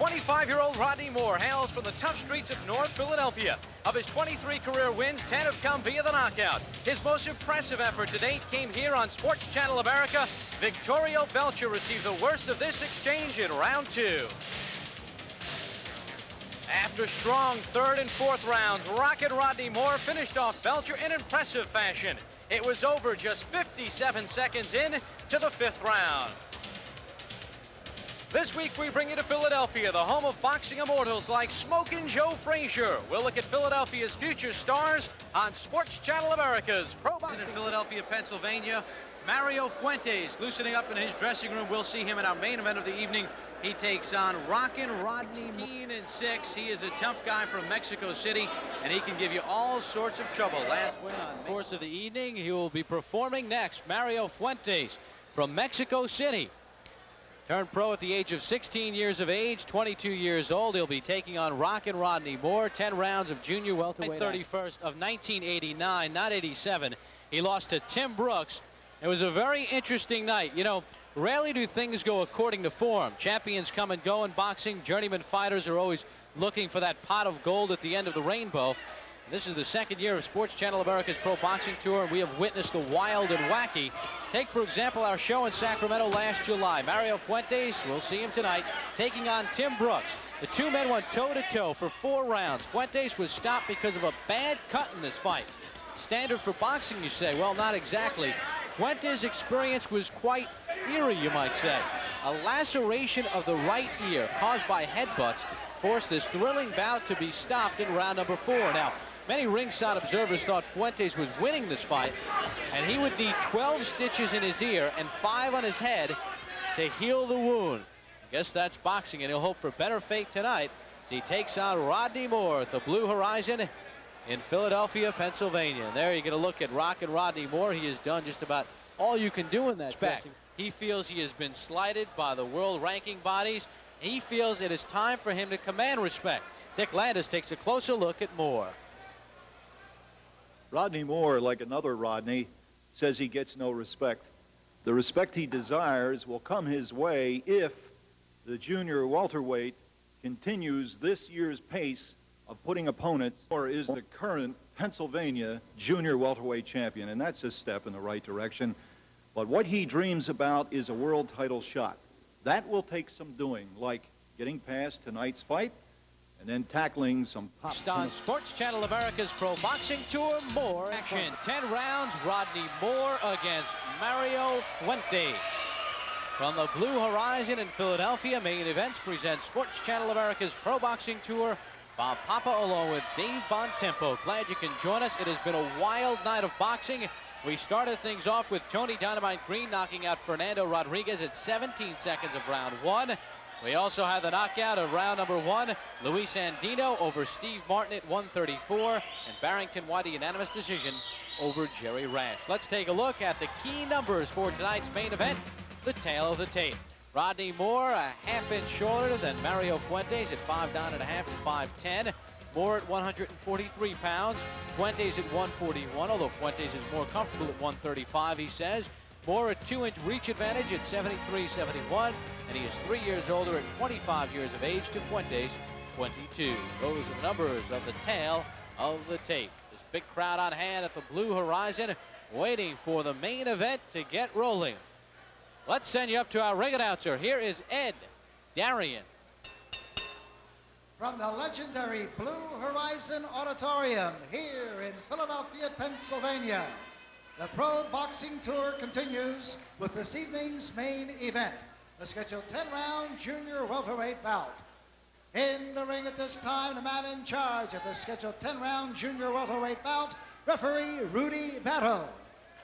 25-year-old Rodney Moore hails from the tough streets of North Philadelphia. Of his 23 career wins, 10 have come via the knockout. His most impressive effort to date came here on Sports Channel America. Victorio Belcher received the worst of this exchange in round 2. After strong third and fourth rounds, Rocket Rodney Moore finished off Belcher in impressive fashion. It was over just 57 seconds in to the 5th round. This week we bring you to Philadelphia, the home of boxing immortals like Smokin' Joe Frazier. We'll look at Philadelphia's future stars on Sports Channel America's Pro Boxing. In Philadelphia, Pennsylvania, Mario Fuentes loosening up in his dressing room. We'll see him in our main event of the evening. He takes on Rockin' Rodney. 16-6. He is a tough guy from Mexico City, and he can give you all sorts of trouble. Last win on the course of the evening. He will be performing next. Mario Fuentes from Mexico City. Turned pro at the age of 16 years of age, 22 years old. He'll be taking on Rockin' Rodney Moore. 10 rounds of junior welterweight. 31st of 1989, not 87. He lost to Tim Brooks. It was a very interesting night. You know, rarely do things go according to form. Champions come and go in boxing. Journeyman fighters are always looking for that pot of gold at the end of the rainbow. This is the second year of Sports Channel America's Pro Boxing Tour, and we have witnessed the wild and wacky. Take, for example, our show in Sacramento last July. Mario Fuentes, we'll see him tonight, taking on Tim Brooks. The two men went toe-to-toe for 4 rounds. Fuentes was stopped because of a bad cut in this fight. Standard for boxing, you say? Well, not exactly. Fuentes' experience was quite eerie, you might say. A laceration of the right ear caused by headbutts forced this thrilling bout to be stopped in round number 4. Now, many ringside observers thought Fuentes was winning this fight, and he would need 12 stitches in his ear and 5 on his head to heal the wound. I guess that's boxing, and he'll hope for better fate tonight as he takes on Rodney Moore at the Blue Horizon in Philadelphia, Pennsylvania. And there you get a look at Rockin' Rodney Moore. He has done just about all you can do in that back. He feels he has been slighted by the world ranking bodies. He feels it is time for him to command respect. Dick Landis takes a closer look at Moore. Rodney Moore, like another Rodney, says he gets no respect. The respect he desires will come his way if the junior welterweight continues this year's pace of putting opponents, or is the current Pennsylvania junior welterweight champion, and that's a step in the right direction. But what he dreams about is a world title shot. That will take some doing, like getting past tonight's fight and then tackling some pops. On Sports Channel America's Pro Boxing Tour, Moore action. 10 rounds, Rodney Moore against Mario Fuentes. From the Blue Horizon in Philadelphia, Main Events presents Sports Channel America's Pro Boxing Tour. Bob Papa along with Dave Bontempo. Glad you can join us. It has been a wild night of boxing. We started things off with Tony Dynamite Green knocking out Fernando Rodriguez at 17 seconds of round 1. We also had the knockout of round number 1. Luis Andino over Steve Martin at 134. And Barrington White a unanimous decision over Jerry Rash. Let's take a look at the key numbers for tonight's main event, the tail of the tape. Rodney Moore a half-inch shorter than Mario Fuentes at 5'9.5" and 5'10". Moore at 143 pounds. Fuentes at 141, although Fuentes is more comfortable at 135, he says. Moore a 2-inch reach advantage at 73-71, and he is 3 years older at 25 years of age to Fuentes 22. Those are the numbers of the tail of the tape. This big crowd on hand at the Blue Horizon waiting for the main event to get rolling. Let's send you up to our ring announcer. Here is Ed Darian. From the legendary Blue Horizon Auditorium here in Philadelphia, Pennsylvania, the Pro Boxing Tour continues with this evening's main event, the scheduled 10-round junior welterweight bout. In the ring at this time, the man in charge of the scheduled 10-round junior welterweight bout, referee Rudy Battle.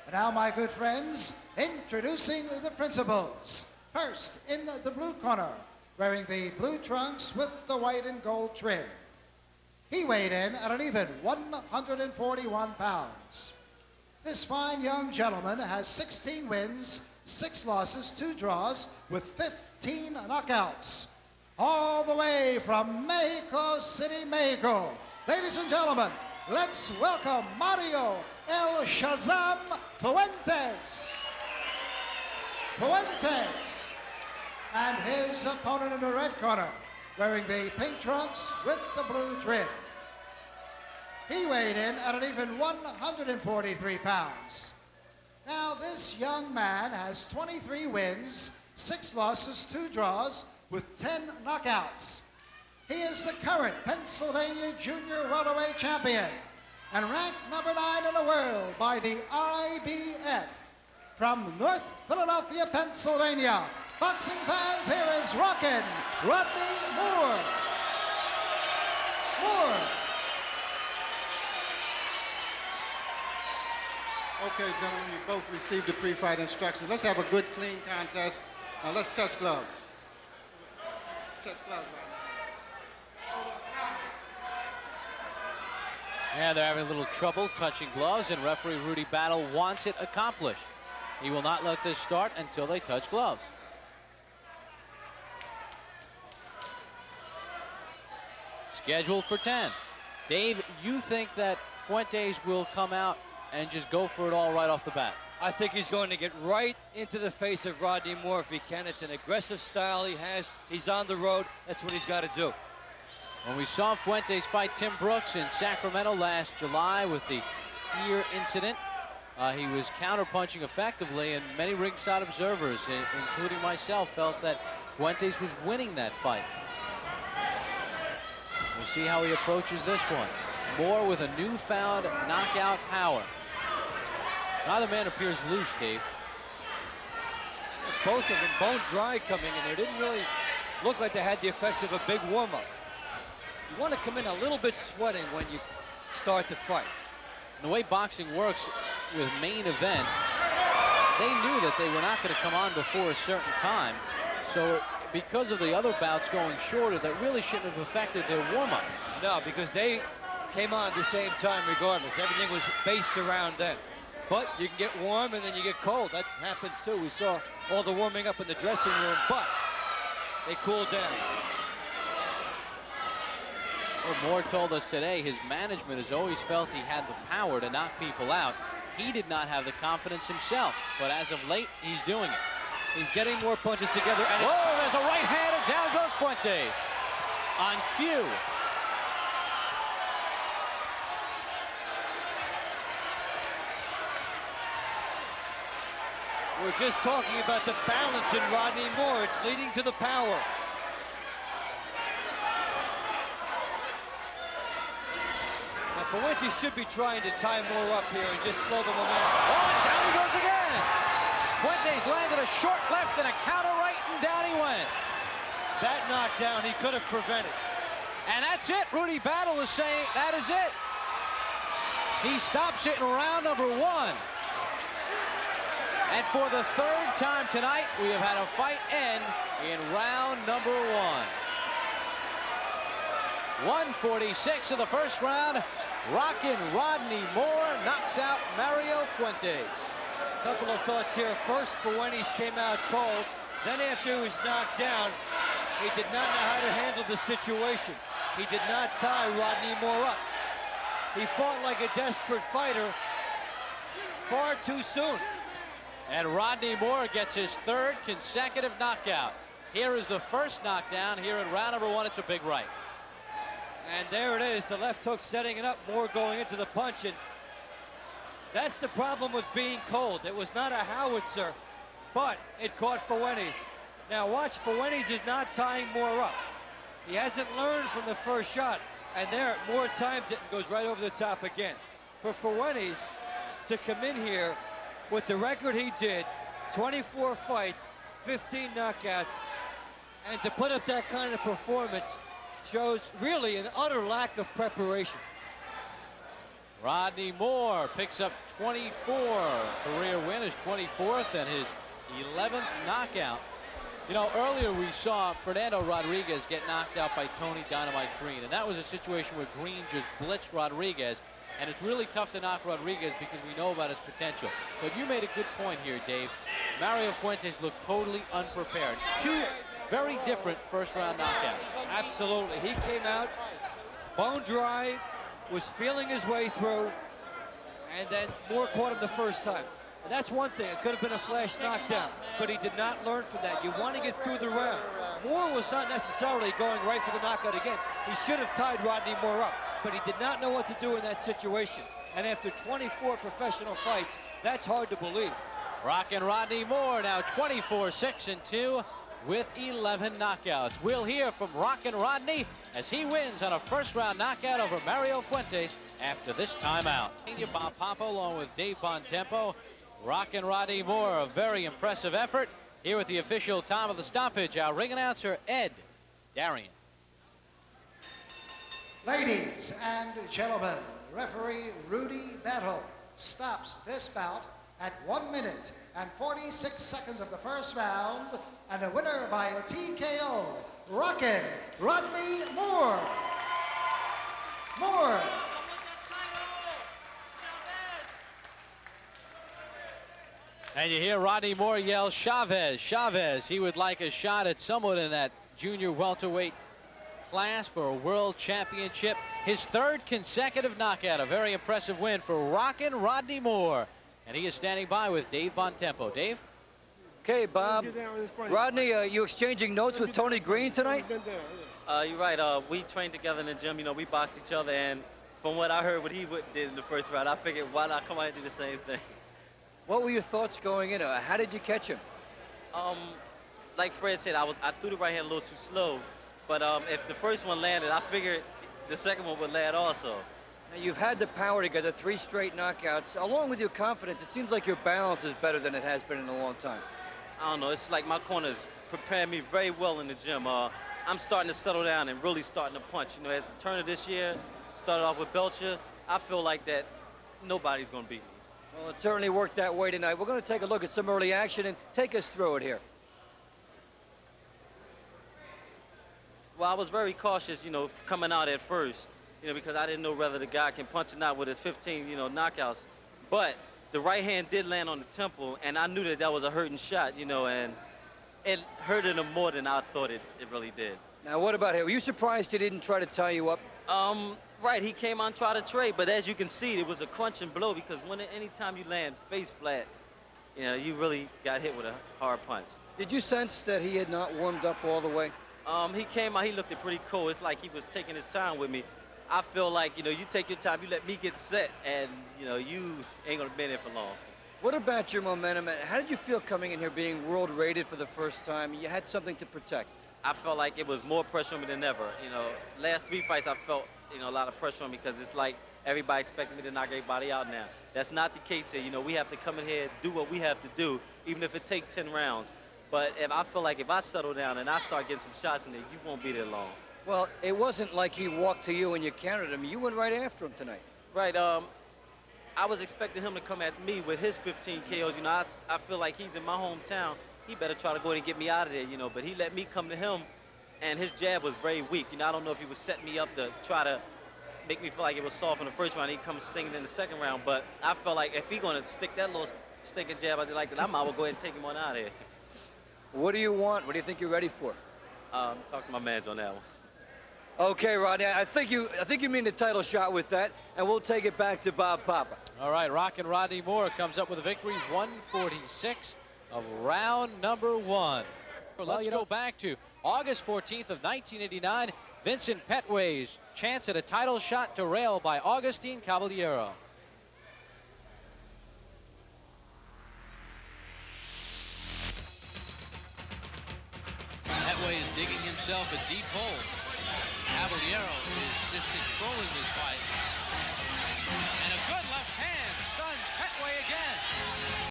And now, my good friends, introducing the principals. First, in the blue corner, wearing the blue trunks with the white and gold trim. He weighed in at an even 141 pounds. This fine young gentleman has 16 wins, 6 losses, 2 draws, with 15 knockouts. All the way from Mexico City, Mexico. Ladies and gentlemen, let's welcome Mario El Shazam Fuentes. Fuentes. And his opponent in the red corner, wearing the pink trunks with the blue trim. He weighed in at an even 143 pounds. Now, this young man has 23 wins, 6 losses, 2 draws, with 10 knockouts. He is the current Pennsylvania Junior Welterweight Champion and ranked number 9 in the world by the IBF. From North Philadelphia, Pennsylvania, boxing fans, here is Rockin' Rodney Moore. Okay, gentlemen, you both received the pre-fight instructions. Let's have a good, clean contest. Now let's touch gloves. Touch gloves, right? Yeah, they're having a little trouble touching gloves, and referee Rudy Battle wants it accomplished. He will not let this start until they touch gloves. Scheduled for 10. Dave, you think that Fuentes will come out and just go for it all right off the bat? I think he's going to get right into the face of Rodney Moore if he can. It's an aggressive style he has. He's on the road. That's what he's got to do. When we saw Fuentes fight Tim Brooks in Sacramento last July with the ear incident, he was counterpunching effectively, and many ringside observers, including myself, felt that Fuentes was winning that fight. We'll see how he approaches this one. Moore with a newfound knockout power. Neither man appears loose, Dave. Both of them bone dry coming in there. Didn't really look like they had the effects of a big warm-up. You want to come in a little bit sweating when you start the fight. The way boxing works with main events, they knew that they were not going to come on before a certain time. So because of the other bouts going shorter, that really shouldn't have affected their warm-up. No, because they came on at the same time regardless. Everything was based around them. But you can get warm and then you get cold. That happens too. We saw all the warming up in the dressing room, but they cooled down. Well, Moore told us today his management has always felt he had the power to knock people out. He did not have the confidence himself, but as of late, he's doing it. He's getting more punches together. And whoa, there's a right hand, and down goes Fuentes. On cue. We're just talking about the balance in Rodney Moore. It's leading to the power. Now, Fuentes should be trying to tie Moore up here and just slow the momentum. Oh, and down he goes again. Fuentes landed a short left and a counter right, and down he went. That knockdown he could have prevented. And that's it. Rudy Battle is saying that is it. He stops it in round number 1. And for the 3rd time tonight, we have had a fight end in round number 1. 1:46 of the first round. Rockin' Rodney Moore knocks out Mario Fuentes. A couple of thoughts here. First, Fuentes came out cold. Then after he was knocked down, he did not know how to handle the situation. He did not tie Rodney Moore up. He fought like a desperate fighter far too soon. And Rodney Moore gets his 3rd consecutive knockout. Here is the first knockdown. Here in round number 1, it's a big right. And there it is, the left hook setting it up, Moore going into the punch. And that's the problem with being cold. It was not a howitzer, but it caught Fuentes. Now watch, Fuentes is not tying Moore up. He hasn't learned from the first shot. And there, Moore times it and goes right over the top again. For Fuentes to come in here with the record he did, 24 fights, 15 knockouts, and to put up that kind of performance shows really an utter lack of preparation. Rodney Moore picks up 24. Career win, his 24th and his 11th knockout. You know, earlier we saw Fernando Rodriguez get knocked out by Tony Dynamite Green, and that was a situation where Green just blitzed Rodriguez. And it's really tough to knock Rodriguez because we know about his potential. But you made a good point here, Dave. Mario Fuentes looked totally unprepared. 2 very different first-round knockouts. Absolutely. He came out bone dry, was feeling his way through, and then Moore caught him the first time. And that's one thing. It could have been a flash knockdown, but he did not learn from that. You want to get through the round. Moore was not necessarily going right for the knockout again. He should have tied Rodney Moore up, but he did not know what to do in that situation. And after 24 professional fights, that's hard to believe. Rockin' Rodney Moore now 24-6-2 with 11 knockouts. We'll hear from Rockin' Rodney as he wins on a first-round knockout over Mario Fuentes after this timeout. Bob Papa along with Dave Bontempo. Rockin' Rodney Moore, a very impressive effort. Here with the official time of the stoppage, our ring announcer, Ed Darian. Ladies and gentlemen, referee Rudy Battle stops this bout at 1 minute and 46 seconds of the first round, and a winner by a TKO, Rockin' Rodney Moore. Moore. And you hear Rodney Moore yell, Chavez, Chavez. He would like a shot at someone in that junior welterweight class for a world championship. His third consecutive knockout, a very impressive win for Rockin' Rodney Moore. And he is standing by with Dave Bontempo. Dave? Okay, Bob. Rodney, you exchanging notes with Tony Green tonight? You're right. We trained together in the gym. You know, we boxed each other, and from what I heard, what he did in the first round, I figured why not come out and do the same thing. What were your thoughts going in? How did you catch him? Like Fred said, I threw the right hand a little too slow, but if the first one landed, I figured the second one would land also. Now, you've had the power to get the 3 straight knockouts. Along with your confidence, it seems like your balance is better than it has been in a long time. I don't know. It's like my corners prepared me very well in the gym. I'm starting to settle down and really starting to punch. You know, at the turn of this year, started off with Belcher. I feel like that nobody's going to beat me. Well, it certainly worked that way tonight. We're going to take a look at some early action and take us through it here. Well, I was very cautious, you know, coming out at first, you know, because I didn't know whether the guy can punch or not with his 15, you know, knockouts. But the right hand did land on the temple, and I knew that that was a hurting shot, you know, and it hurted him more than I thought it really did. Now, what about him? Were you surprised he didn't try to tie you up? Right, he came on try to trade, but as you can see, it was a crunching blow because anytime you land face flat, you know, you really got hit with a hard punch. Did you sense that he had not warmed up all the way? He came out, he looked pretty cool. It's like he was taking his time with me. I feel like, you know, you take your time, you let me get set, and, you know, you ain't going to be in there for long. What about your momentum? How did you feel coming in here being world rated for the first time? You had something to protect. I felt like it was more pressure on me than ever. You know, last 3 fights I felt, you know, a lot of pressure on me because it's like everybody expecting me to knock everybody out now. That's not the case here. You know, we have to come in here, do what we have to do, even if it takes 10 rounds. But I feel like if I settle down and I start getting some shots in there, you won't be there long. Well, it wasn't like he walked to you and you countered him. You went right after him tonight. Right. I was expecting him to come at me with his 15 KOs. You know, I feel like he's in my hometown. He better try to go ahead and get me out of there, you know. But he let me come to him, and his jab was very weak. You know, I don't know if he was setting me up to try to make me feel like it was soft in the first round. He comes stinging in the second round. But I felt like if he's going to stick that little stinking jab out there like that, I might as well go ahead and take him on out of here. What do you want? What do you think you're ready for? Talk to my mans on that one. Okay, Rodney, I think you mean the title shot with that, and we'll take it back to Bob Papa. All right, Rockin' Rodney Moore comes up with a victory, 146 of round number 1. Let's go back to August 14th of 1989. Vincent Petway's chance at a title shot derailed by Augustine Caballero. Petway is digging himself a deep hole. Caballero is just controlling this fight.